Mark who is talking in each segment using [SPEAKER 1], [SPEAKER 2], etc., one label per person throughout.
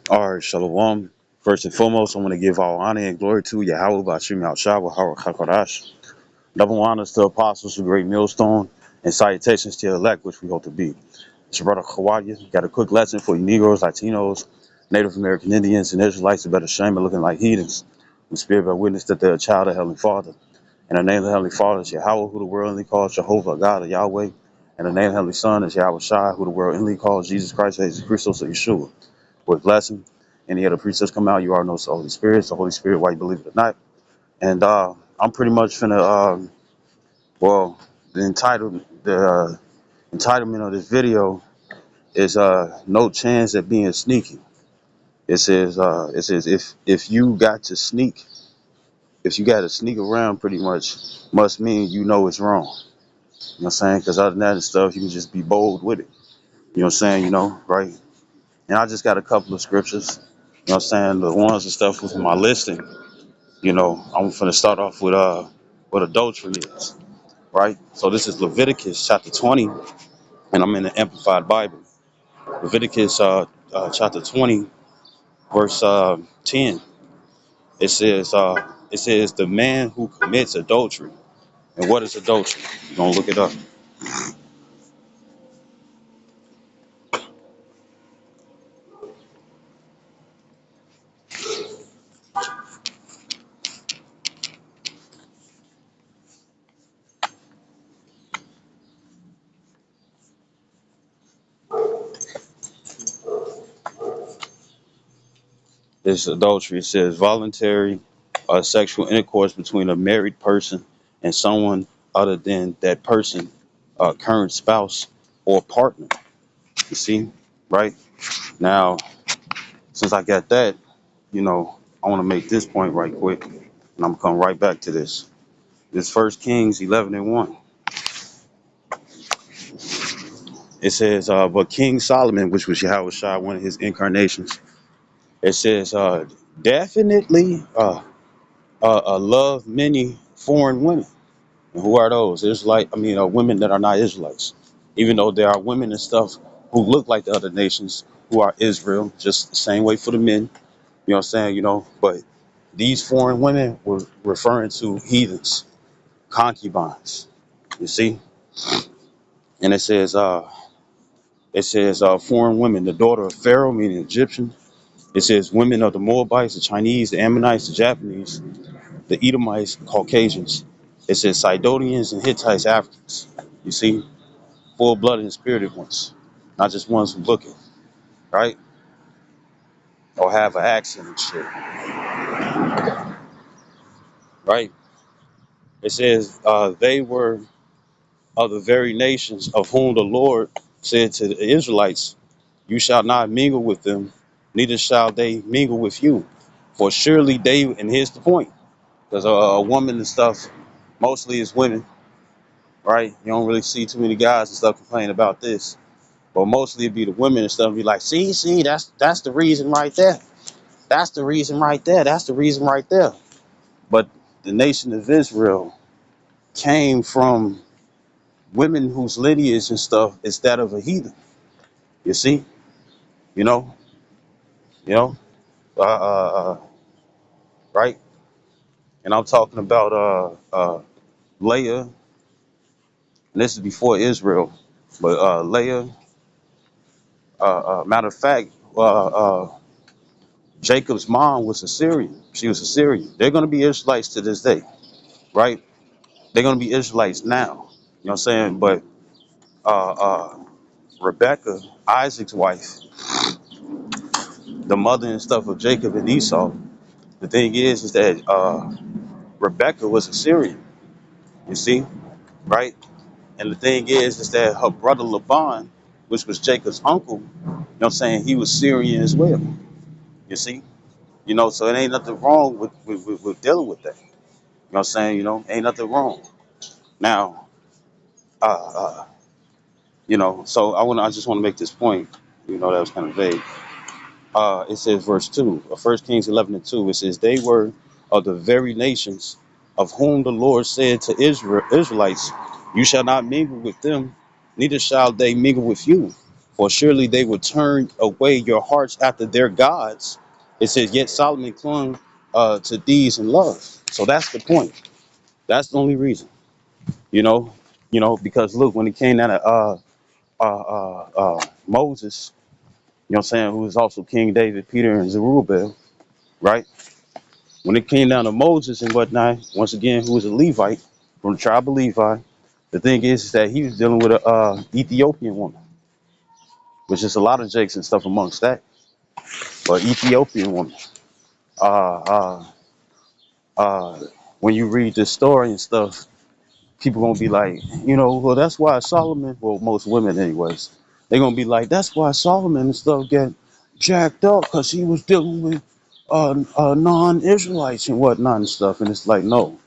[SPEAKER 1] All right, Shalom. First and foremost, I want to give all honor and glory to Yahweh Bashim Yahshua HaKadosh. Double honors to apostles, the great millstone, and salutations to the elect, which we hope to be. It's your brother Khawaja. Got a quick lesson for you Negroes, Latinos, Native American Indians, and Israelites who better shame of looking like heathens. The spirit bear witness that they're a child of Heavenly Father. And the name of the Heavenly Father is Yahweh, who the world only calls Jehovah, God of Yahweh. And the name of the Heavenly Son is Yahweh Shai, who the world only calls Jesus Christ, Jesus Christos, or Yeshua. With blessing. Any other precepts come out, you already know it's the Holy Spirit. It's the Holy Spirit, why you believe it or not. And I'm pretty much finna, well, the entitlement of this video is no chance at being sneaky. It says if you got to sneak, if you got to sneak around, pretty much must mean you know it's wrong. You know what I'm saying? Because other than that and stuff, you can just be bold with it. You know what I'm saying? You know, right? And I just got a couple of scriptures. You know what I'm saying? The ones and stuff was in my listing. You know, I'm going to start off with what adultery is, right? So this is Leviticus chapter 20, and I'm in the Amplified Bible. Leviticus chapter 20, verse 10. It says the man who commits adultery. And what is adultery? You're gonna look it up. This adultery. It says voluntary sexual intercourse between a married person and someone other than that person, current spouse or partner. You see, right? Now, since I got that, you know, I want to make this point right quick, and I'm gonna come right back to this. This First Kings 11:1. It says, but King Solomon, which was Yahweh Shai, one of his incarnations, it says, definitely love many foreign women. And who are those? Women that are not Israelites. Even though there are women and stuff who look like the other nations who are Israel, just the same way for the men. You know what I'm saying? You know, but these foreign women were referring to heathens, concubines. You see, and it says foreign women, the daughter of Pharaoh, meaning Egyptian. It says women of the Moabites, the Chinese, the Ammonites, the Japanese, the Edomites, Caucasians. It says Sidonians and Hittites, Africans. You see, full-blooded and spirited ones, not just ones who look it, right? Or have an accent and shit, right? It says they were of the very nations of whom the Lord said to the Israelites, you shall not mingle with them, neither shall they mingle with you. For surely they, and here's the point, because a woman and stuff mostly is women, right? You don't really see too many guys and stuff complaining about this, but mostly it'd be the women and stuff be like, see, that's the reason right there. That's the reason right there. That's the reason right there. But the nation of Israel came from women whose lineage and stuff is that of a heathen. You see, you know, you know, uh, uh, uh, right? And I'm talking about Leah, and this is before Israel, but Leah. Matter of fact, Jacob's mom was Assyrian. She was Assyrian. They're going to be Israelites to this day, right? They're going to be Israelites now. You know what I'm saying? But uh, uh, Rebecca, Isaac's wife, the mother and stuff of Jacob and Esau. The thing is that Rebecca was Assyrian. You see, right? And the thing is that her brother Laban, which was Jacob's uncle, you know what I'm saying, he was Syrian as well. You see, you know, so it ain't nothing wrong with dealing with that. You know what I'm saying? You know, ain't nothing wrong. Now, uh, uh, you know, so I just want to make this point. You know, that was kind of vague. It says verse 2 of 1 Kings 11:2. It says they were of the very nations of whom the Lord said to Israelites, you shall not mingle with them, neither shall they mingle with you. For surely they would turn away your hearts after their gods. It says, yet Solomon clung to these in love. So that's the point. That's the only reason, you know, because look, when it came down to Moses, you know what I'm saying, who was also King David, Peter, and Zerubbabel, right? When it came down to Moses and whatnot, once again, who was a Levite from the tribe of Levi, the thing is that he was dealing with a Ethiopian woman, which is a lot of jakes and stuff amongst that, but Ethiopian woman. Uh, uh, uh, when you read this story and stuff, people gonna be like, well, that's why Solomon, well, most women anyways, they gonna be like, that's why Solomon and stuff get jacked up because he was dealing with non-Israelites and whatnot and stuff. And it's like, no,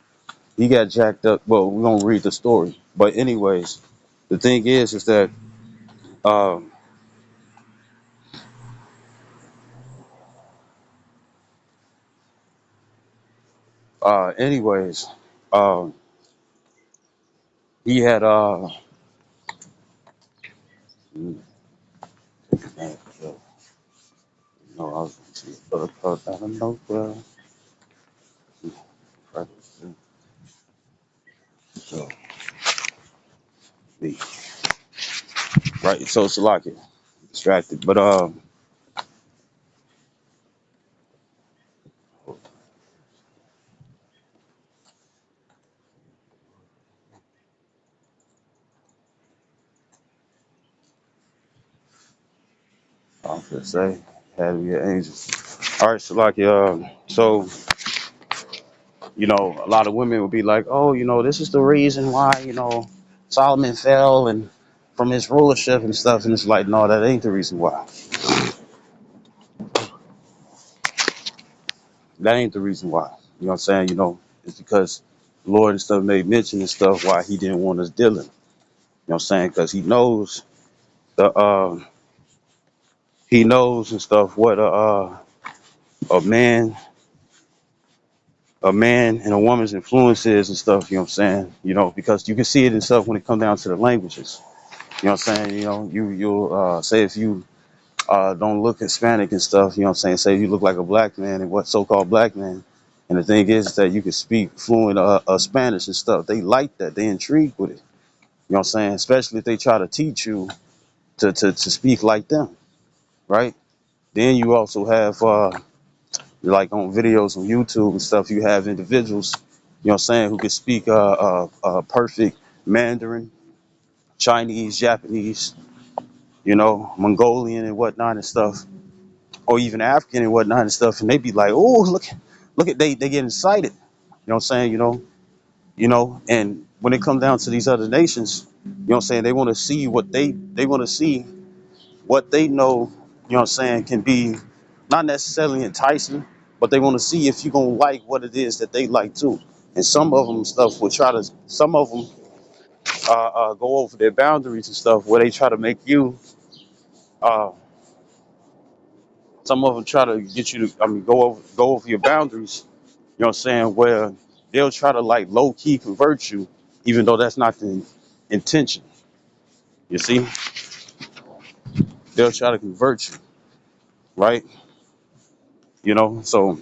[SPEAKER 1] he got jacked up. Well, we're gonna read the story, but anyways, the thing is that, um, anyways, um, he had no, I was gonna see, I don't know, so, right, so it's like it distracted, but I was gonna say, had to be an angel. All right, so like, so a lot of women would be like, oh, this is the reason why Solomon fell and from his rulership and stuff, and it's like, no, that ain't the reason why. That ain't the reason why. You know what I'm saying? It's because the Lord and stuff made mention and stuff why he didn't want us dealing. You know what I'm saying? Because the he knows and stuff what a man a man and a woman's influence is and stuff, you know what I'm saying? Because you can see it and stuff when it comes down to the languages. You know what I'm saying? You'll say if you don't look Hispanic and stuff, you know what I'm saying? Say you look like a black man and what so-called black man. And the thing is that you can speak fluent Spanish and stuff. They like that. They intrigued with it. You know what I'm saying? Especially if they try to teach you to speak like them, right? Then you also have like on videos on YouTube and stuff, you have individuals, you know what I'm saying, who can speak perfect Mandarin, Chinese, Japanese, Mongolian and whatnot and stuff, or even African and whatnot and stuff, and they be like, oh, look at they get excited. You know what I'm saying? And when it comes down to these other nations, you know what I'm saying, they want to see what they want to see what they know, you know what I'm saying, can be not necessarily enticing, but they want to see if you're gonna like what it is that they like too. And some of them stuff will try to, some of them go over their boundaries and stuff where they try to make you, uh, some of them try to get you to, I mean, go over your boundaries, you know what I'm saying, where they'll try to like low key convert you, even though that's not the intention. You see, they'll try to convert you, right? So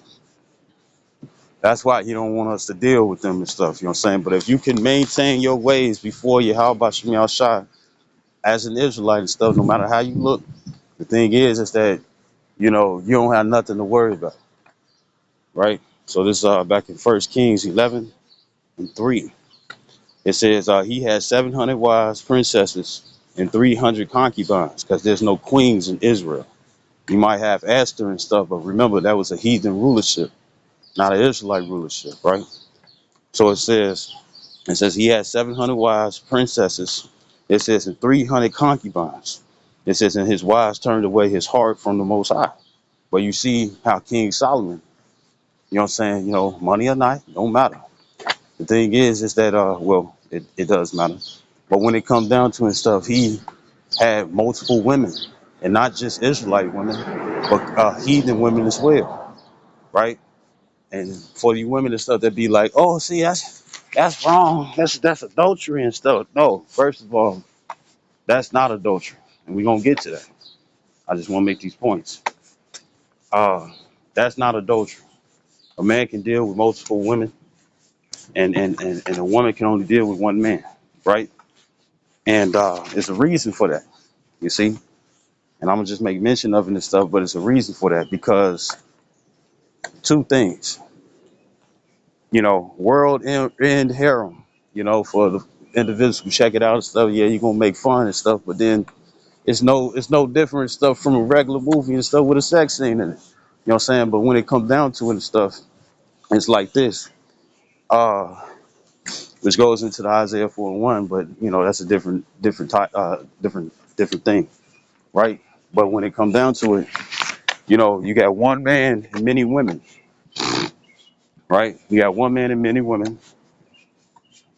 [SPEAKER 1] that's why he don't want us to deal with them and stuff, you know what I'm saying? But if you can maintain your ways before you, how about you, Shai, as an Israelite and stuff, no matter how you look, the thing is that, you don't have nothing to worry about, right? So this back in 1 Kings 11:3. It says he had 700 wives, princesses, and 300 concubines, because there's no queens in Israel. You might have Esther and stuff, but remember that was a heathen rulership, not an Israelite rulership, right? So it says he had 700 wives, princesses. It says and 300 concubines. It says and his wives turned away his heart from the Most High. But you see how King Solomon, you know what I'm saying, money or not, don't matter. The thing is that, well, it does matter. But when it comes down to it and stuff, he had multiple women, and not just Israelite women, but heathen women as well, right? And for the women and stuff that be like, oh, see, that's wrong. That's adultery and stuff. No, first of all, that's not adultery. and we're gonna get to that. I just want to make these points. Uh, that's not adultery. A man can deal with multiple women, and a woman can only deal with one man, right? And there's a reason for that, you see. And I'm gonna just make mention of it and stuff, but it's a reason for that because two things, world end harem, for the individuals who check it out and stuff. Yeah, you're gonna make fun and stuff, but then it's no different stuff from a regular movie and stuff with a sex scene in it. You know what I'm saying? But when it comes down to it and stuff, it's like this. Uh, which goes into the Isaiah 4:1, but that's a different type, different thing, right? But when it comes down to it, you got one man and many women, right? You got one man and many women,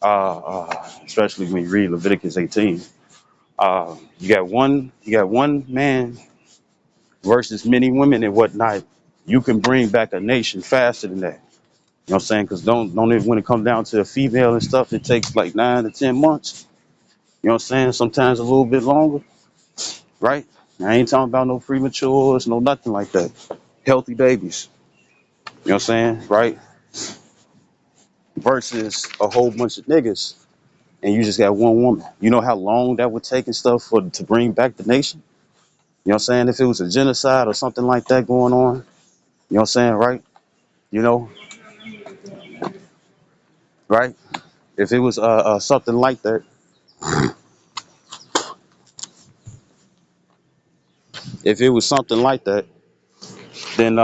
[SPEAKER 1] especially when you read Leviticus 18. You got one man versus many women and whatnot. You can bring back a nation faster than that. You know what I'm saying? Because don't it, when it comes down to a female and stuff, it takes like 9 to 10 months. You know what I'm saying? Sometimes a little bit longer, right? I ain't talking about no prematures, no nothing like that. Healthy babies. You know what I'm saying? Right? Versus a whole bunch of niggas and you just got one woman. You know how long that would take and stuff to bring back the nation? You know what I'm saying? If it was a genocide or something like that going on, you know what I'm saying, right? You know, right? If it was something like that, if it was something like that, then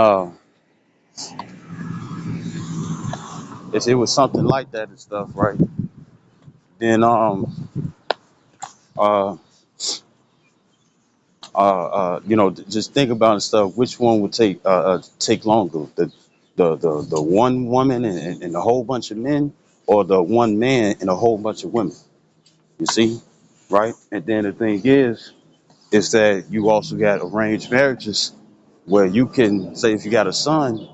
[SPEAKER 1] if it was something like that and stuff, right? Then uh just think about it stuff. Which one would take longer? The one woman and a whole bunch of men, or the one man and a whole bunch of women? You see, right? And then the thing is that you also got arranged marriages where you can say if you got a son,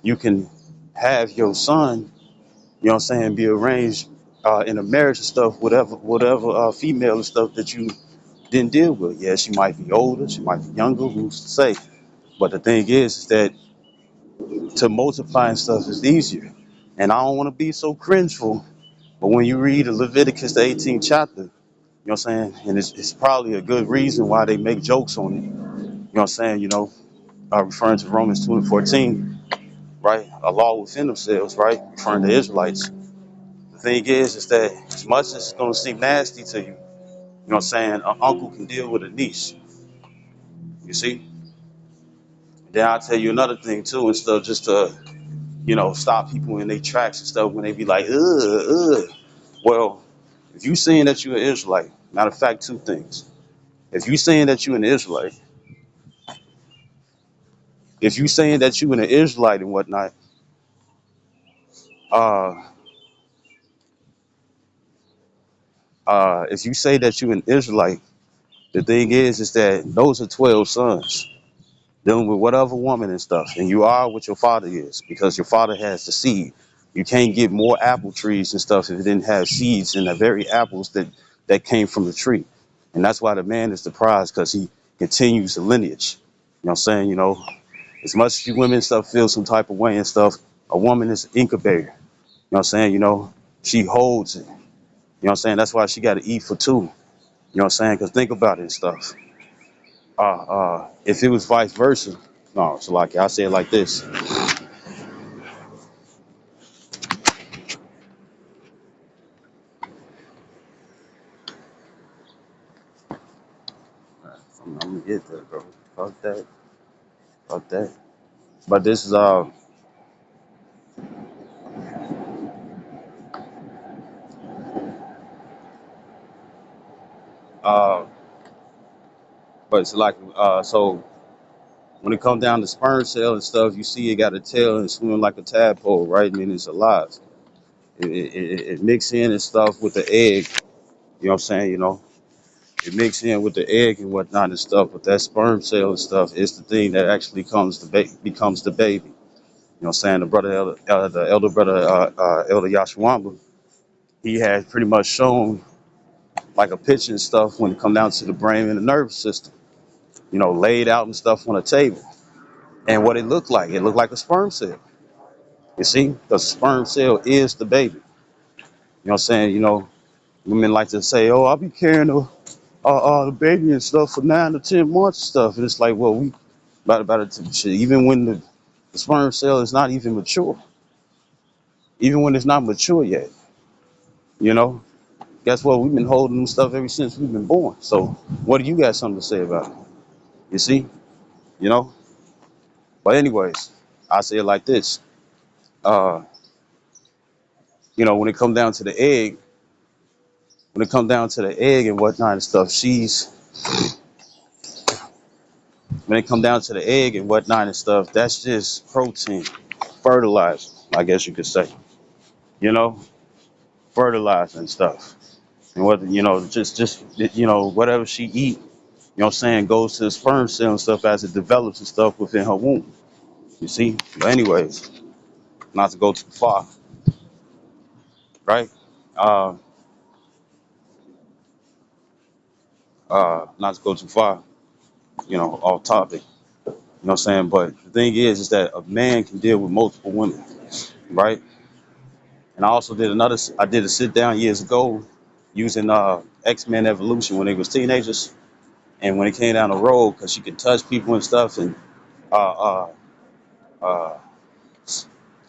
[SPEAKER 1] you can have your son, you know what I'm saying, be arranged in a marriage and stuff, whatever female and stuff that you didn't deal with. Yeah, she might be older, she might be younger, who's to say? But the thing is that to multiply and stuff is easier. And I don't want to be so cringeful, but when you read Leviticus, the 18th chapter, you know what I'm saying? And it's probably a good reason why they make jokes on it. You know what I'm saying? Referring to Romans 2 and 14, right? A law within themselves, right? Referring to Israelites. The thing is that as much as it's going to seem nasty to you, you know what I'm saying? An uncle can deal with a niece, you see? Then I'll tell you another thing too and stuff just to, stop people in their tracks and stuff when they be like, ugh. Well, if you saying that you're an Israelite, matter of fact, two things. If you saying that you're an Israelite, if you saying that you're an Israelite and whatnot, uh, if you say that you're an Israelite, the thing is that those are 12 sons dealing with whatever woman and stuff, and you are what your father is because your father has the seed. You can't get more apple trees and stuff if it didn't have seeds in the very apples that came from the tree, and that's why the man is the prize because he continues the lineage. You know what I'm saying? As much as you women and stuff feel some type of way and stuff, a woman is an incubator. You know what I'm saying? She holds it. You know what I'm saying? That's why she got to eat for two. You know what I'm saying? Because think about it and stuff. If it was vice versa, no, so like I say it like this. I'm gonna get that, bro. Fuck that. Fuck that. But this is uh but it's like so when it comes down to sperm cell and stuff, you see it got a tail and swimming like a tadpole, right? I mean it's alive. It mix in and stuff with the egg. You know what I'm saying? It mix in with the egg and whatnot and stuff. But that sperm cell and stuff is the thing that actually becomes the baby. You know what I'm saying? The elder brother, Elder Yashwamba, he had pretty much shown like a picture and stuff when it come down to the brain and the nervous system, laid out and stuff on a table. And what it looked like a sperm cell. You see, the sperm cell is the baby. You know what I'm saying? Women like to say, "Oh, I'll be carrying the baby and stuff for 9 to 10 months and stuff." And it's like, well, we about it to shit. Even when the sperm cell is not even mature, even when it's not mature yet, you know. Guess what? We've been holding them stuff ever since we've been born. So, what do you got something to say about it? You see, you know. But anyways, I say it like this. Uh, when it comes down to the egg, when it comes down to the egg and whatnot and stuff, when it comes down to the egg and whatnot and stuff, that's just protein, fertilizer, I guess you could say. You know, fertilizer and stuff. And whatever she eat, what I'm saying, goes to the sperm cell and stuff as it develops and stuff within her womb. You see? But anyways, not to go too far, right? Uh, not to go too far, off topic. You know what I'm saying? But the thing is that a man can deal with multiple women, right? And I did a sit down years ago using X-Men Evolution when they was teenagers. And when it came down the road, because she could touch people and stuff, and uh, uh,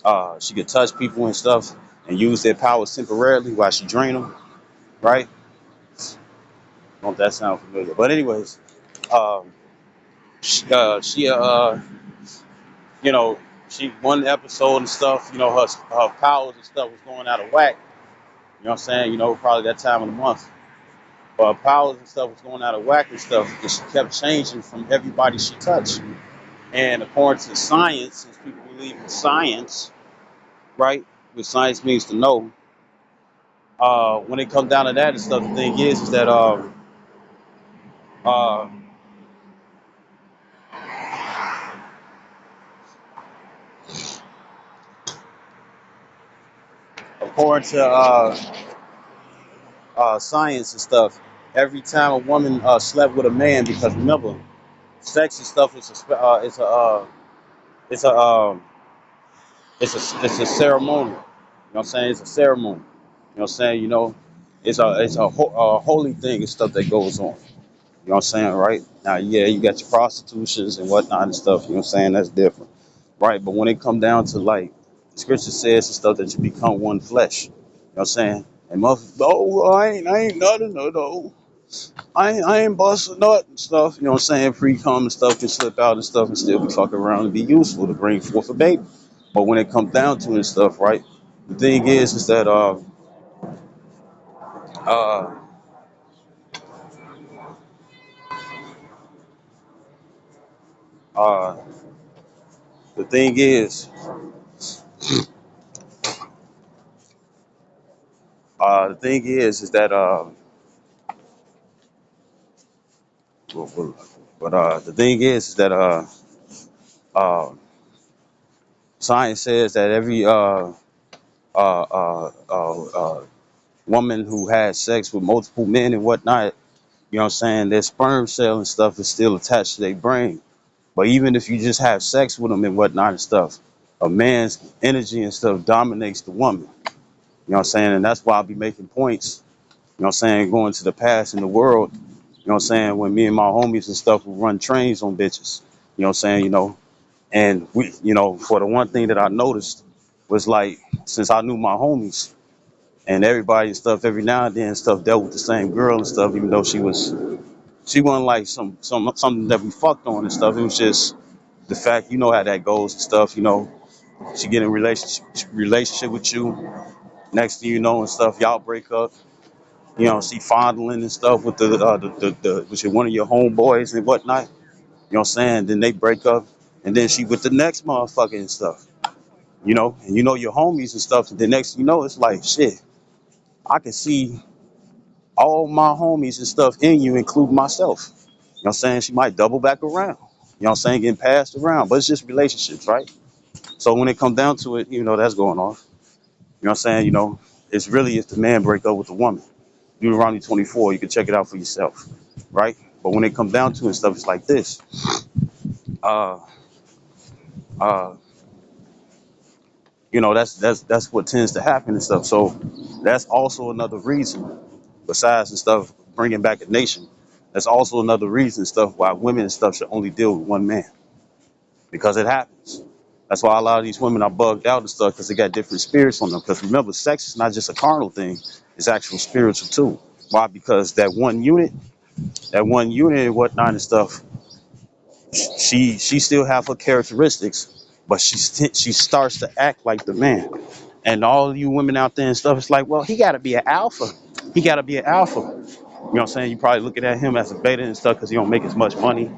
[SPEAKER 1] uh, she could touch people and stuff and use their powers temporarily while she drained them, right? Don't that sound familiar? But anyways, um, she you know, she one episode and stuff, her powers and stuff was going out of whack. You know what I'm saying? Probably that time of the month. But her powers and stuff was going out of whack and stuff, and she kept changing from everybody she touched. And according to science, since people believe in science, right? Which science means to know. When it comes down to that and stuff, the thing is that uh, according to science and stuff, every time a woman slept with a man, because remember, sex and stuff is it's a it's a ceremony. You know what I'm saying? It's a ceremony. You know what I'm saying? A holy thing and stuff that goes on. You know what I'm saying, right? Now, yeah, you got your prostitutions and whatnot and stuff. You know what I'm saying? That's different, right? But when it come down to like Scripture says and stuff that you become one flesh. You know what I'm saying? And motherfuckers, oh, I ain't nothing, no. I ain't busting nut and stuff. You know what I'm saying? Pre-cum and stuff can slip out and stuff and still be fucking around and be useful to bring forth a baby. But when it comes down to it and stuff, right? The thing is that uh uh the thing is that the thing is that uh science says that every woman who has sex with multiple men and whatnot, you know what I'm saying, their sperm cell and stuff is still attached to their brain. But even if you just have sex with them and whatnot and stuff, a man's energy and stuff dominates the woman. You know what I'm saying? And that's why I'll be making points, you know what I'm saying, going to the past in the world, you know what I'm saying, when me and my homies and stuff would run trains on bitches. You know what I'm saying, and we, for the one thing that I noticed was like, since I knew my homies and everybody and stuff, every now and then stuff dealt with the same girl and stuff, even though she wasn't like something that we fucked on and stuff. It was just the fact, how that goes and stuff, she get in relationship with you, next thing you know and stuff, y'all break up, she fondling and stuff with with one of your homeboys and whatnot, you know what I'm saying? Then they break up, and then she with the next motherfucker and stuff, and your homies and stuff, and the next thing you know, it's like shit. I can see all my homies and stuff in you, including myself. You know what I'm saying? She might double back around. You know what I'm saying? Getting passed around. But it's just relationships, right? So when it comes down to it, that's going on. You know what I'm saying? It's really if the man break up with the woman. Deuteronomy 24. You can check it out for yourself, right? But when it comes down to it and stuff, it's like this. Uh, uh, that's what tends to happen and stuff. So that's also another reason, besides and stuff, bringing back a nation. That's also another reason and stuff why women and stuff should only deal with one man, because it happens. That's why a lot of these women are bugged out and stuff, because they got different spirits on them. Because remember, sex is not just a carnal thing; it's actual spiritual too. Why? Because that one unit and whatnot and stuff, she still have her characteristics, but she starts to act like the man. And all you women out there and stuff, it's like, well, he got to be an alpha. He got to be an alpha. You know what I'm saying? You probably looking at him as a beta and stuff because he don't make as much money. You know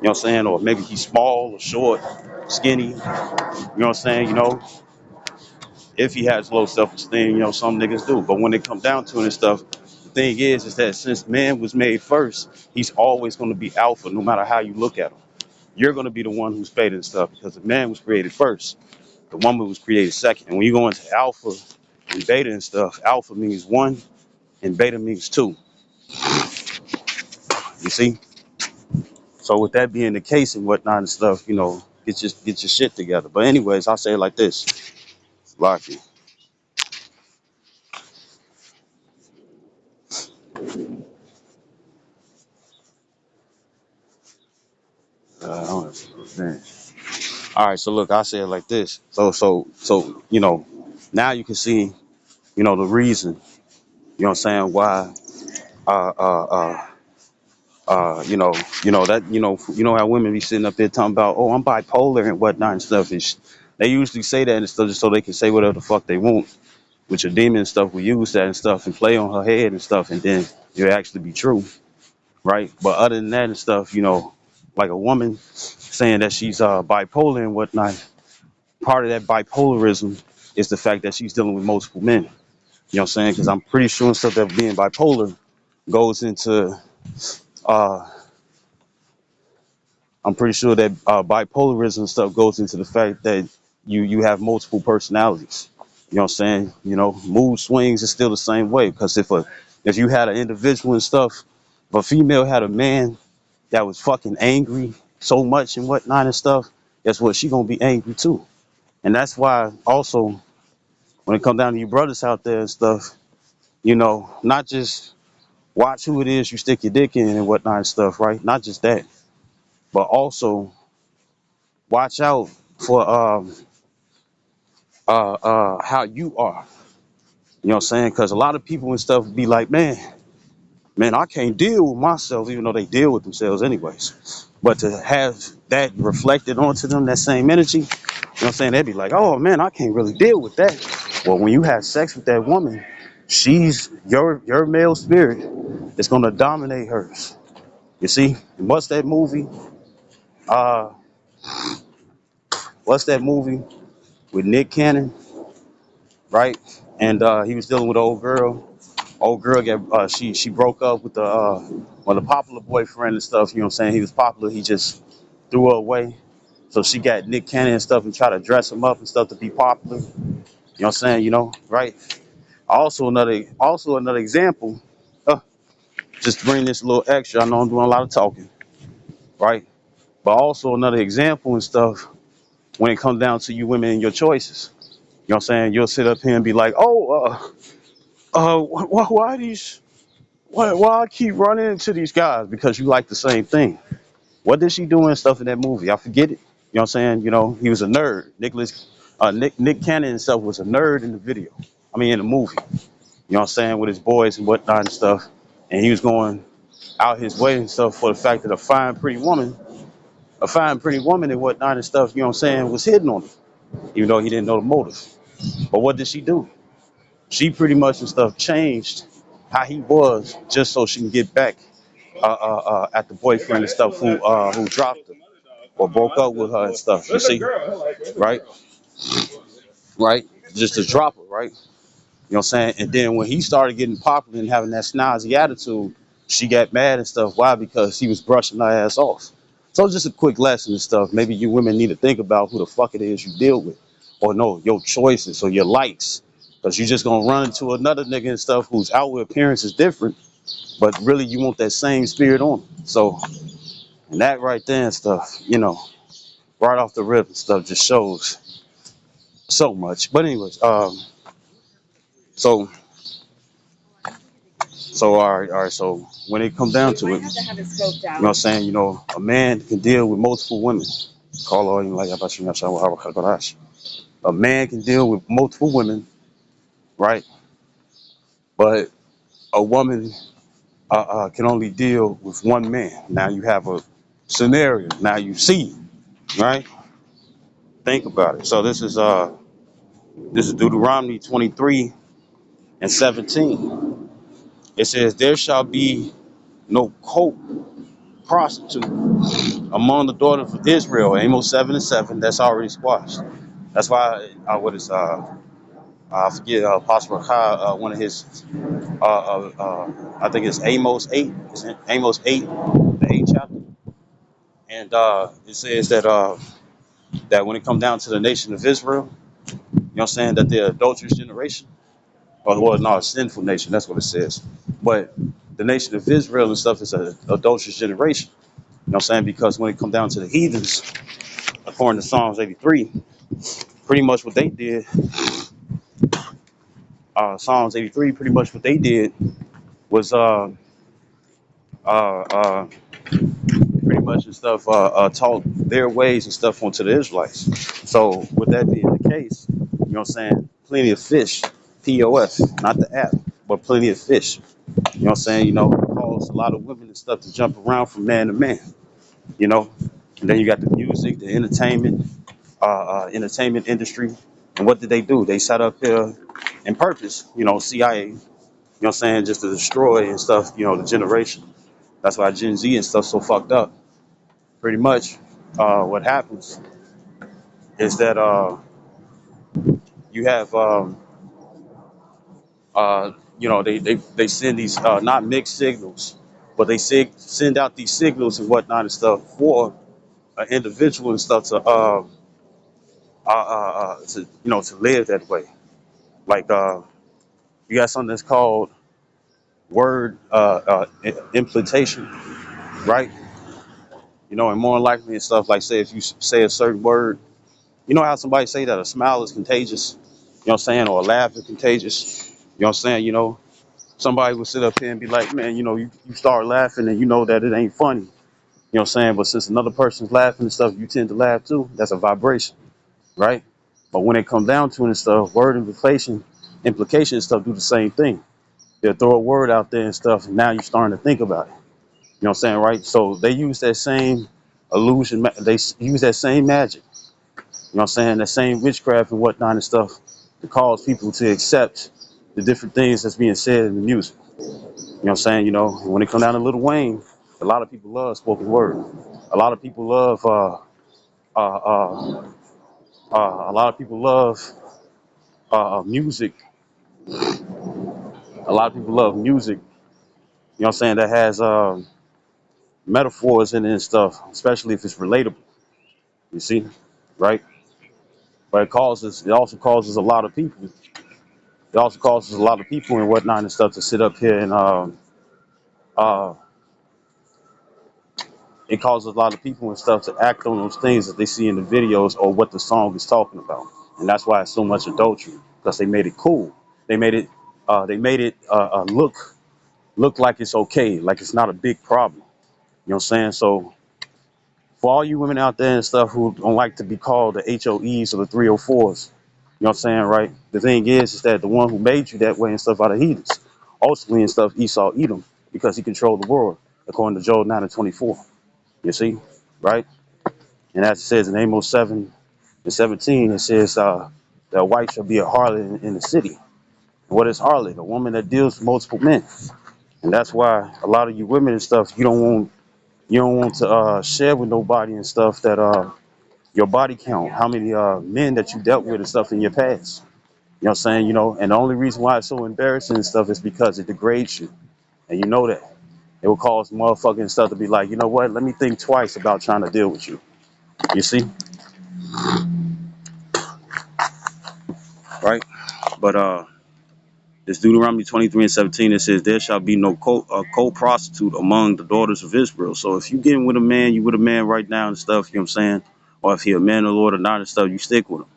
[SPEAKER 1] what I'm saying? Or maybe he's small or short, skinny. You know what I'm saying? If he has low self-esteem, some niggas do. But when it comes down to it and stuff, the thing is that since man was made first, he's always going to be alpha, no matter how you look at him. You're going to be the one who's beta and stuff because the man was created first. The woman was created second. And when you go into alpha and beta and stuff, alpha means one and beta means two. You see? So with that being the case and whatnot and stuff, get your shit together. But anyways, I'll say it like this. Lucky. I don't know. All right, so look, I say it like this. So now you can see, the reason, what I'm saying, why uh uh uh how women be sitting up there talking about, oh, I'm bipolar and whatnot and stuff. They usually say that and stuff just so they can say whatever the fuck they want. With your demon and stuff, we use that and stuff and play on her head and stuff, and then it actually be true, right? But other than that and stuff, like a woman saying that she's bipolar and whatnot, part of that bipolarism is the fact that she's dealing with multiple men. You know what I'm saying? Because I'm pretty sure and stuff that being bipolar goes into uh, I'm pretty sure that bipolarism stuff goes into the fact that you have multiple personalities. You know what I'm saying? Mood swings is still the same way, because if you had an individual and stuff, if a female had a man that was fucking angry so much and whatnot and stuff, guess what? She gonna be angry too. And that's why also when it comes down to you brothers out there and stuff, not just watch who it is you stick your dick in and whatnot and stuff, right? Not just that, but also watch out for how you are. You know what I'm saying? Because a lot of people and stuff be like, man, I can't deal with myself, even though they deal with themselves anyways. But to have that reflected onto them, that same energy, you know what I'm saying? They'd be like, oh man, I can't really deal with that. Well, when you have sex with that woman, she's your male spirit is gonna dominate hers. You see? And Uh what's that movie with Nick Cannon, right? And he was dealing with an old girl. Old girl got she broke up with the popular boyfriend and stuff. You know what I'm saying? He was popular. He just threw her away. So she got Nick Cannon and stuff and try to dress him up and stuff to be popular. You know what I'm saying? Right? Also another example. Uh, just to bring this a little extra. I know I'm doing a lot of talking, right? But also another example and stuff when it comes down to you women and your choices. You know what I'm saying? You'll sit up here and be like, oh, why these? Why I keep running into these guys? Because you like the same thing. What did she do and stuff in that movie? I forget it. You know what I'm saying? He was a nerd. Nick Cannon himself was a nerd in the video. I mean, in the movie. You know what I'm saying? With his boys and whatnot and stuff. And he was going out his way and stuff for the fact that a fine, pretty woman and whatnot and stuff, you know what I'm saying, was hitting on him, even though he didn't know the motive. But what did she do? She pretty much and stuff changed how he was just so she can get back at the boyfriend and stuff who dropped her or broke up with her and stuff. You see, right, right, just to drop her, right. You know what I'm saying? And then when he started getting popular and having that snazzy attitude, she got mad and stuff. Why? Because he was brushing her ass off. So just a quick lesson and stuff. Maybe you women need to think about who the fuck it is you deal with, or no, your choices or your likes. Because you just gonna run into another nigga and stuff whose outward appearance is different, but really you want that same spirit on him. So, and that right there and stuff, right off the rip and stuff just shows so much. But anyways, so all right. So when it comes down to it, what I'm saying, a man can deal with multiple women. A man can deal with multiple women, right? But a woman can only deal with one man. Now you have a scenario. Now you see, right? Think about it. So this is Deuteronomy 23 and 17. It says, "There shall be no colt prostitute among the daughters of Israel." Amos 7 and 7. That's already squashed. That's why what is I forget Apostle Kai, one of his I think it's Amos 8. Is it Amos 8, the 8th chapter? And it says that when it comes down to the nation of Israel, what I'm saying, that they're adulterous generation, or well, no, a sinful nation. That's what it says. But the nation of Israel and stuff is an adulterous generation. What I'm saying, because when it comes down to the heathens, according to Psalms 83, pretty much what they did, Psalms 83, pretty much what they did was uh, uh, pretty much and stuff taught their ways and stuff onto the Israelites. So with that being the case, what I'm saying, plenty of fish, POS, not the app, but plenty of fish. What I'm saying, it calls a lot of women and stuff to jump around from man to man, you know. And then you got the music, the entertainment industry. And what did they do? They set up here in purpose, CIA, what I'm saying, just to destroy and stuff, the generation. That's why Gen Z and stuff so fucked up. Pretty much, what happens is that you have, they send these not mixed signals, but they send out these signals and whatnot and stuff for an individual and stuff to live that way. Like you got something that's called word implantation, right? And more likely and stuff, like, say if you say a certain word, you know how somebody say that a smile is contagious, what I'm saying, or a laugh is contagious, what I'm saying, somebody would sit up here and be like, man, you start laughing and you know that it ain't funny, what I'm saying, but since another person's laughing and stuff, you tend to laugh too. That's a vibration, right? But when it comes down to it and stuff, word implication and stuff do the same thing. They'll throw a word out there and stuff, and now you're starting to think about it. You know what I'm saying, right? So they use that same illusion, they use that same magic, what I'm saying, that same witchcraft and whatnot and stuff to cause people to accept the different things that's being said in the music. You know what I'm saying? When it comes down to Lil Wayne, a lot of people love spoken word. A lot of people love a lot of people love music. A lot of people love music, what I'm saying, that has metaphors in it and stuff, especially if it's relatable. You see, right? But it also causes a lot of people. It also causes a lot of people and whatnot and stuff to sit up here and uh, it causes a lot of people and stuff to act on those things that they see in the videos or what the song is talking about, and that's why it's so much adultery, because they made it cool. They made it look like it's okay, like it's not a big problem. You know what I'm saying? So for all you women out there and stuff who don't like to be called the HOEs or the 304s, you know what I'm saying, right? The thing is that the one who made you that way and stuff out of heathens, ultimately and stuff, Esau Edom, because he controlled the world, according to Joel 9 and 24. You see, right? And as it says in Amos 7 and 17, it says that a wife shall be a harlot in the city. And what is harlot? A woman that deals with multiple men. And that's why a lot of you women and stuff, you don't want to share with nobody and stuff that your body count, how many men that you dealt with and stuff in your past. You know what I'm saying? And the only reason why it's so embarrassing and stuff is because it degrades you. And you know that. It will cause motherfucking stuff to be like, you know what? Let me think twice about trying to deal with you. You see? Right? But it's Deuteronomy 23:17. It says, "There shall be no co-prostitute among the daughters of Israel." So if you getting with a man, you with a man right now and stuff. You know what I'm saying? Or if he a man of the Lord or not and stuff, you stick with him.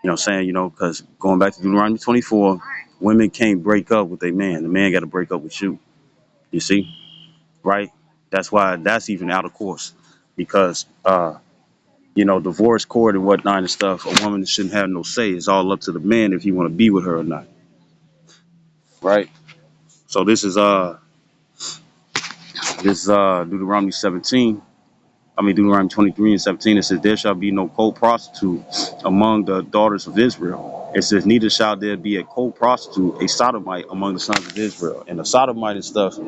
[SPEAKER 1] You know what I'm saying? You know, because going back to Deuteronomy 24, women can't break up with a man. The man got to break up with you. You see, right? That's why that's even out of course, because divorce court and whatnot and stuff. A woman shouldn't have no say. It's all up to the man if he want to be with her or not, right? So this is Deuteronomy 17. I mean Deuteronomy 23:17. It says, "There shall be no co-prostitute among the daughters of Israel." It says, "Neither shall there be a co-prostitute, a sodomite among the sons of Israel." And the sodomite and stuff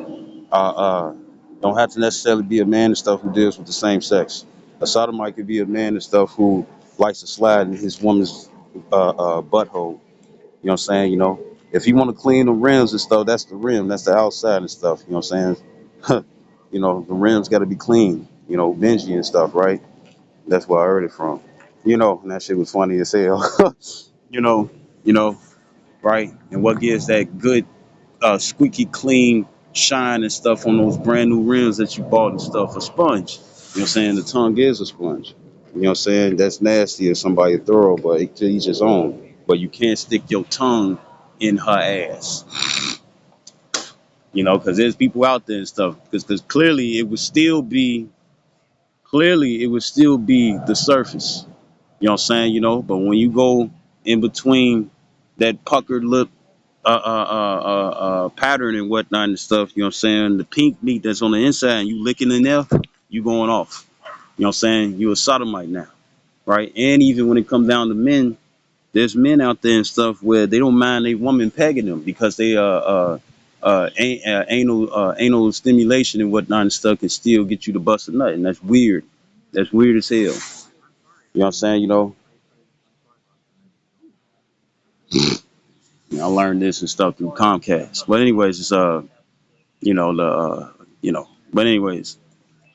[SPEAKER 1] don't have to necessarily be a man and stuff who deals with the same sex. A sodomite could be a man and stuff who likes to slide in his woman's butthole. You know what I'm saying? If you want to clean the rims and stuff, that's the rim. That's the outside and stuff. You know what I'm saying? The rims got to be clean. Benji and stuff, right? That's where I heard it from. And that shit was funny as hell. you know, you know, right? And what gives that good, squeaky clean shine and stuff on those brand new rims that you bought and stuff? A sponge. You know what I'm saying? The tongue is a sponge. You know what I'm saying? That's nasty if somebody thorough, but to each his own. But you can't stick your tongue in her ass. Because there's people out there and stuff. Because clearly it would still be the surface. You know what I'm saying? But when you go in between that puckered lip pattern and whatnot and stuff, you know what I'm saying? The pink meat that's on the inside and you licking in there, you going off. You know what I'm saying? You a sodomite now, right? And even when it comes down to men, there's men out there and stuff where they don't mind a woman pegging them because they anal stimulation and whatnot and stuff can still get you to bust a nut, and that's weird. That's weird as hell. You know what I'm saying? I learned this and stuff through Comcast. But anyways, it's you know the you know. But anyways,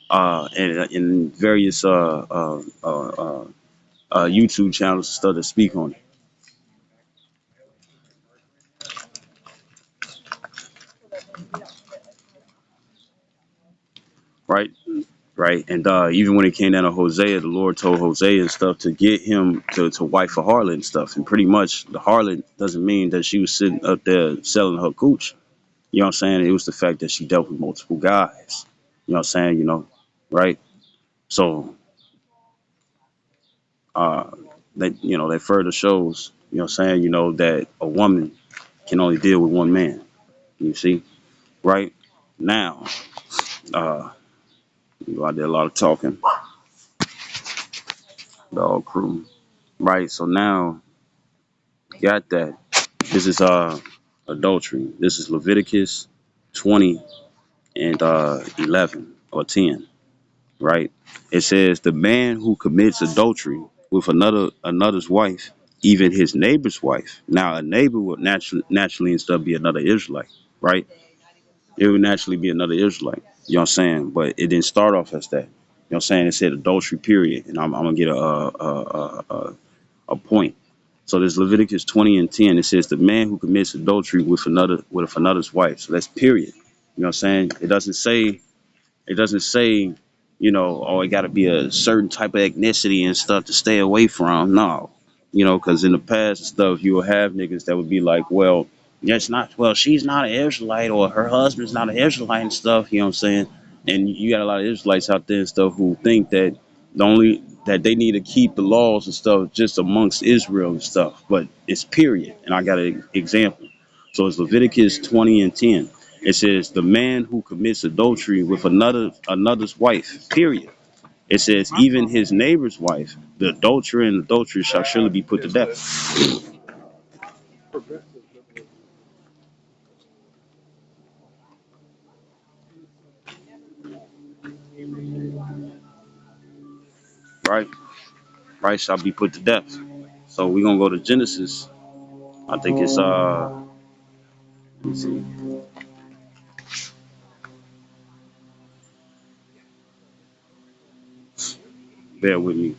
[SPEAKER 1] and in various YouTube channels and stuff that speak on it, right? Right? And even when it came down to Hosea, the Lord told Hosea and stuff to get him to wife a harlot and stuff. And pretty much the harlot doesn't mean that she was sitting up there selling her cooch. You know what I'm saying? It was the fact that she dealt with multiple guys. You know what I'm saying? Right? So uh, that further shows, what I'm saying, that a woman can only deal with one man. You see? Right? Now, I did a lot of talking, the whole crew. Right? So now, got that. This is adultery. This is Leviticus 20 and 11 or 10, right? It says the man who commits adultery with another's wife, even his neighbor's wife. Now a neighbor would naturally and stuff be another Israelite, right? It would naturally be another Israelite. You know what I'm saying? But it didn't start off as that. You know what I'm saying? It said adultery, period. And I'm gonna get a point. So there's Leviticus 20 and 10. It says the man who commits adultery with another's wife. So that's period. You know what I'm saying? It doesn't say, oh, it got to be a certain type of ethnicity and stuff to stay away from. No, because in the past and stuff, you will have niggas that would be like, well, she's not an Israelite or her husband's not an Israelite and stuff. You know what I'm saying? And you got a lot of Israelites out there and stuff who think that that they need to keep the laws and stuff just amongst Israel and stuff, but it's period. And I got an example. So it's Leviticus 20 and 10. It says the man who commits adultery with another's wife, period. It says even his neighbor's wife, the adulterer and adulteress shall surely be put to death. Right? Right shall be put to death. So we're gonna go to Genesis. I think it's let me see, bear with me.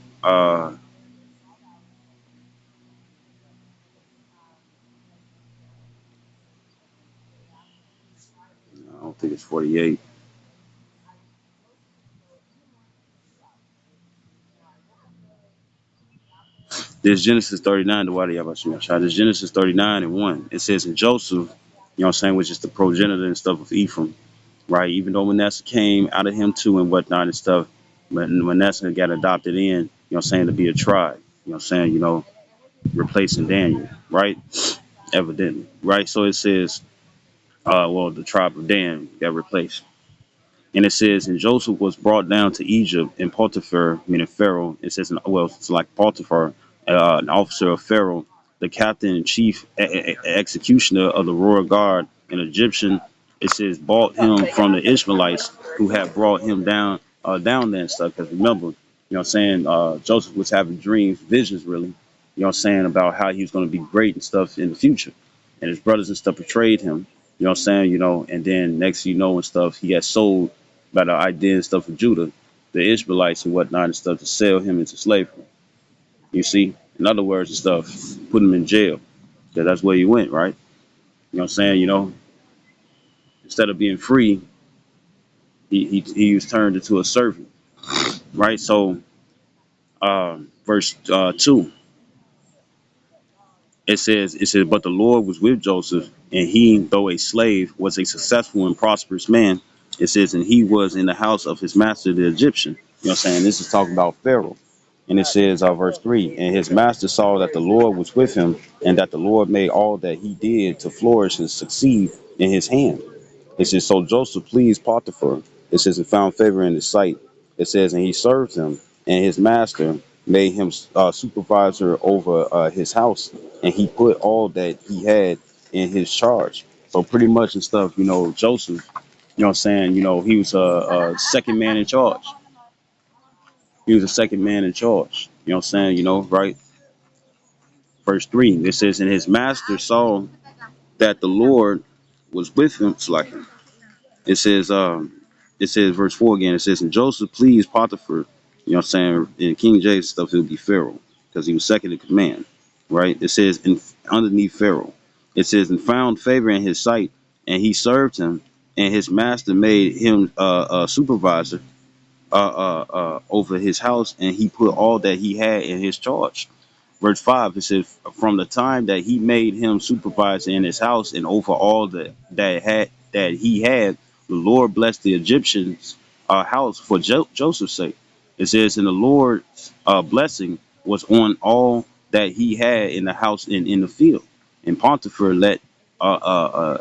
[SPEAKER 1] don't think it's 48. There's Genesis 39 to Wadi Yabashimashah. There's Genesis 39 and 1. It says in Joseph, you know what I'm saying, which is the progenitor and stuff of Ephraim, right? Even though Manasseh came out of him too and whatnot and stuff, but Manasseh got adopted in, you know what I'm saying, to be a tribe, you know what I'm saying, replacing Daniel, right? Evidently, right? So it says, well, the tribe of Dan got replaced. And it says, and Joseph was brought down to Egypt, and Potiphar, meaning Pharaoh, it says, well, it's like Potiphar, an officer of Pharaoh, the captain and chief executioner of the royal guard, an Egyptian, it says, bought him from the Ishmaelites who had brought him down there and stuff. Because remember, you know what I'm saying, Joseph was having dreams, visions, really, you know what I'm saying, about how he was going to be great and stuff in the future. And his brothers and stuff betrayed him, you know what I'm saying, and then next and stuff, he got sold by the idea and stuff of Judah, the Ishmaelites and whatnot and stuff to sell him into slavery. You see, in other words and stuff, put him in jail because that's where he went, right? You know what I'm saying? Instead of being free, he was turned into a servant, right? So, verse 2. It says, but the Lord was with Joseph, and he, though a slave, was a successful and prosperous man. It says, and he was in the house of his master, the Egyptian. You know what I'm saying? This is talking about Pharaoh. And it says, verse 3, and his master saw that the Lord was with him, and that the Lord made all that he did to flourish and succeed in his hand. It says, so Joseph pleased Potiphar. It says, and found favor in his sight. It says, and he served him, and his master made him supervisor over his house, and he put all that he had in his charge. So pretty much and stuff, Joseph, you know what I'm saying, he was a second man in charge. He was a second man in charge. You know what I'm saying, right? Verse 3, it says, and his master saw that the Lord was with him. It's like it says, verse 4 again, it says, and Joseph pleased Potiphar, you know what I'm saying? In King James stuff, it would be Pharaoh, because he was second in command, right? It says, underneath Pharaoh, it says, and found favor in his sight, and he served him, and his master made him a supervisor over his house, and he put all that he had in his charge. Verse 5, it says, from the time that he made him supervisor in his house and over all that he had, the Lord blessed the Egyptians' house for Joseph's sake. It says, and the Lord's blessing was on all that he had in the house and in the field. And Potiphar left all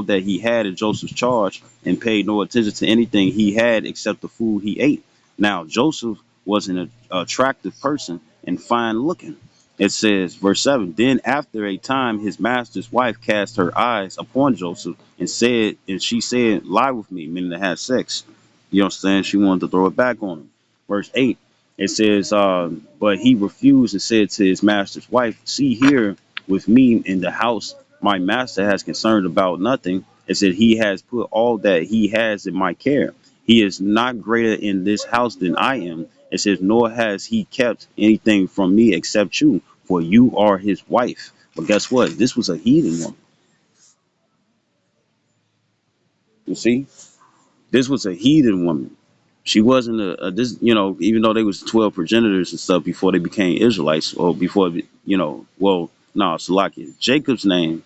[SPEAKER 1] that he had in Joseph's charge and paid no attention to anything he had except the food he ate. Now Joseph was an attractive person and fine looking. It says, verse 7, then after a time his master's wife cast her eyes upon Joseph and she said, lie with me, meaning to have sex. You understand? She wanted to throw it back on him. Verse 8, it says, but he refused and said to his master's wife, see here with me in the house, my master has concerned about nothing. It said, he has put all that he has in my care. He is not greater in this house than I am. It says, nor has he kept anything from me except you, for you are his wife. But guess what? This was a heathen woman. You see? This was a heathen woman. She wasn't this, even though they was 12 progenitors and stuff before they became Israelites, or before, well, no, Salakia. Jacob's name,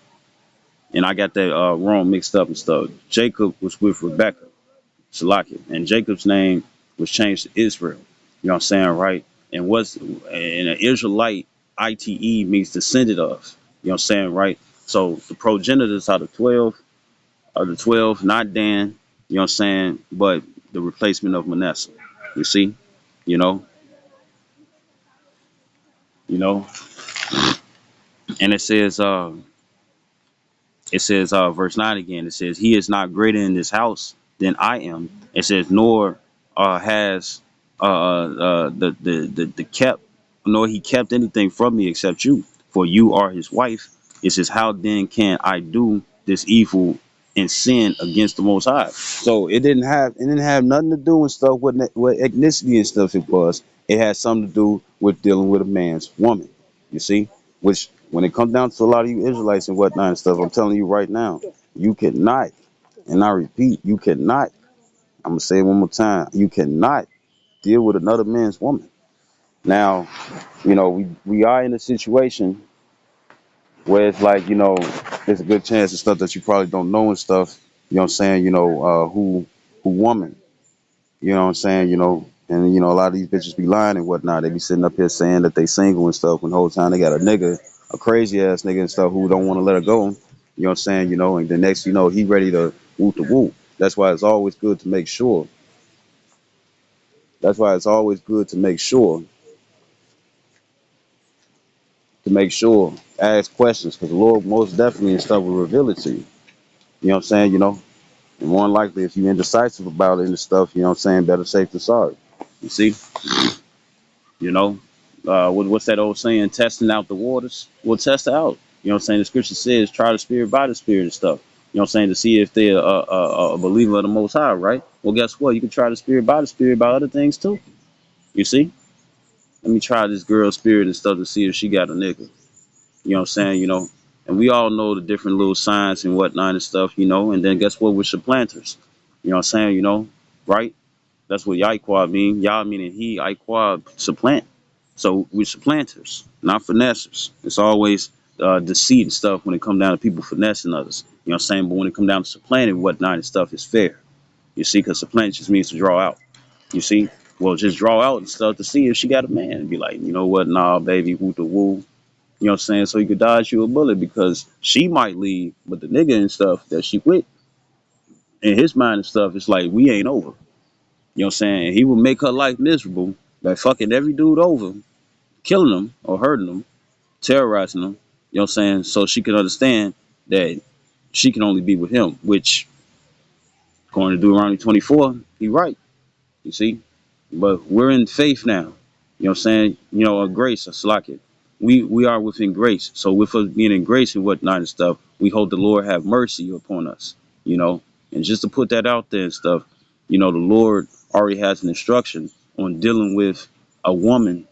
[SPEAKER 1] and I got that wrong mixed up and stuff. Jacob was with Rebecca, Salakia, and Jacob's name was changed to Israel. You know what I'm saying, right? And an Israelite, ITE means descendant of. You know what I'm saying, right? So the progenitors are the 12, not Dan. You know what I'm saying, but the replacement of Manasseh. You see, you know, you know, and verse 9 again, it says, he is not greater in this house than I am. It says, nor has the kept, nor he kept anything from me except you, for you are his wife. It says, how then can I do this evil and sin against the Most High? So it didn't have nothing to do with stuff what ethnicity and stuff it was. It had something to do with dealing with a man's woman. You see, which when it comes down to a lot of you Israelites and whatnot and stuff, I'm telling you right now, you cannot. And I repeat, you cannot, I'm gonna say it one more time, you cannot deal with another man's woman. Now, we are in a situation where it's like, there's a good chance of stuff that you probably don't know and stuff, what I'm saying, who woman, what I'm saying, and a lot of these bitches be lying and whatnot. They be sitting up here saying that they single and stuff when the whole time they got a nigga, a crazy ass nigga and stuff who don't want to let her go. You know what I'm saying, and the next he ready to whoop the whoop. That's why it's always good to make sure. That's why it's always good to make sure, ask questions, because the Lord most definitely and stuff will reveal it to you. You know what I'm saying, and more than likely if you're indecisive about it and stuff, you know what I'm saying, better safe than sorry. You see? You know, what's that old saying? Testing out the waters. Well, test it out. You know what I'm saying? The scripture says, try the spirit by the spirit and stuff. You know what I'm saying? To see if they're a believer of the Most High, right? Well, guess what? You can try the spirit by other things too. You see? Let me try this girl's spirit and stuff to see if she got a nigga. You know what I'm saying? And we all know the different little signs and whatnot and stuff, and then guess what? We're supplanters. You know what I'm saying? Right? That's what Yahweh mean. Yah meaning he, Yahweh supplant. So we're supplanters, not finessers. It's always deceit and stuff when it come down to people finessing others. You know what I'm saying? But when it come down to supplanting and whatnot and stuff, it's fair. You see, because supplant just means to draw out. You see? Well, just draw out and stuff to see if she got a man and be like, you know what, nah, baby, woo the woo. You know what I'm saying? So you could dodge you a bullet because she might leave, but the nigga and stuff that she with, in his mind and stuff, it's like, we ain't over. You know what I'm saying? And he will make her life miserable by fucking every dude over, killing them or hurting them, terrorizing them. You know what I'm saying? So she can understand that she can only be with him, which, according to Deuteronomy 24, he right. You see? But we're in faith now. You know what I'm saying? Grace, a slack it. We are within grace. So with us being in grace and whatnot and stuff, we hope the Lord have mercy upon us. You know, and just to put that out there and stuff, the Lord already has an instruction on dealing with a woman,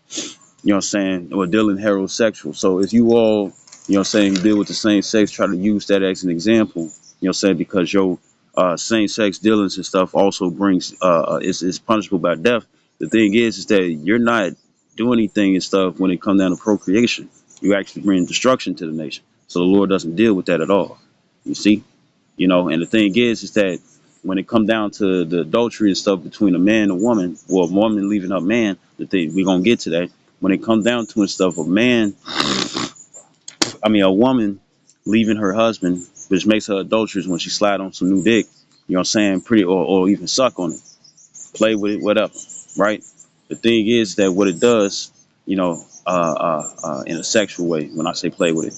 [SPEAKER 1] you know what I'm saying, or dealing heterosexual. So if you all, what I'm saying, deal with the same sex, try to use that as an example, you know what I'm saying, because your same sex dealings and stuff also brings it's punishable by death. The thing is that you're not doing anything and stuff when it comes down to procreation. You actually bring destruction to the nation. So the Lord doesn't deal with that at all. You see? And the thing is that when it come down to the adultery and stuff between a man and a woman, or a woman leaving her man, the thing we're gonna get to that. When it comes down to and stuff, a woman leaving her husband, which makes her adulterous when she slide on some new dick, you know what I'm saying, pretty or even suck on it, play with it, whatever, right? The thing is that what it does, in a sexual way, when I say play with it,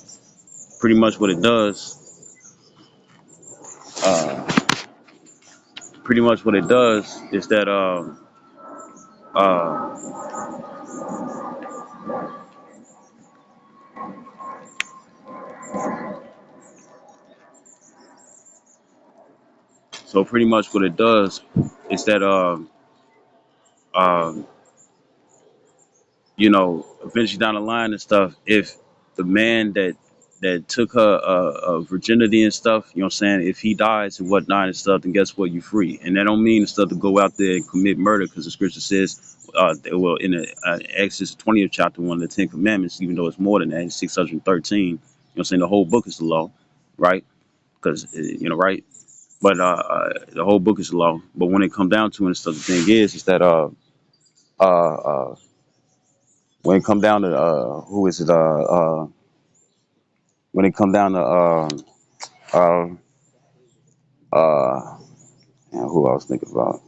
[SPEAKER 1] pretty much what it does, uh, is that uh, so pretty much what it does is that um, eventually down the line and stuff, if the man that took her virginity and stuff, you know what I'm saying, if he dies and whatnot and stuff, then guess what? You free. And that don't mean stuff to go out there and commit murder, because the scripture says, well, in the Exodus 20th chapter, one of the Ten Commandments, even though it's more than that, it's 613. You know what I'm saying? The whole book is the law, right? Because right. But the whole book is the law. But when it come down to it and stuff, the thing is that uh, uh, when it come down to who is it when it come down to uh uh who I was thinking about,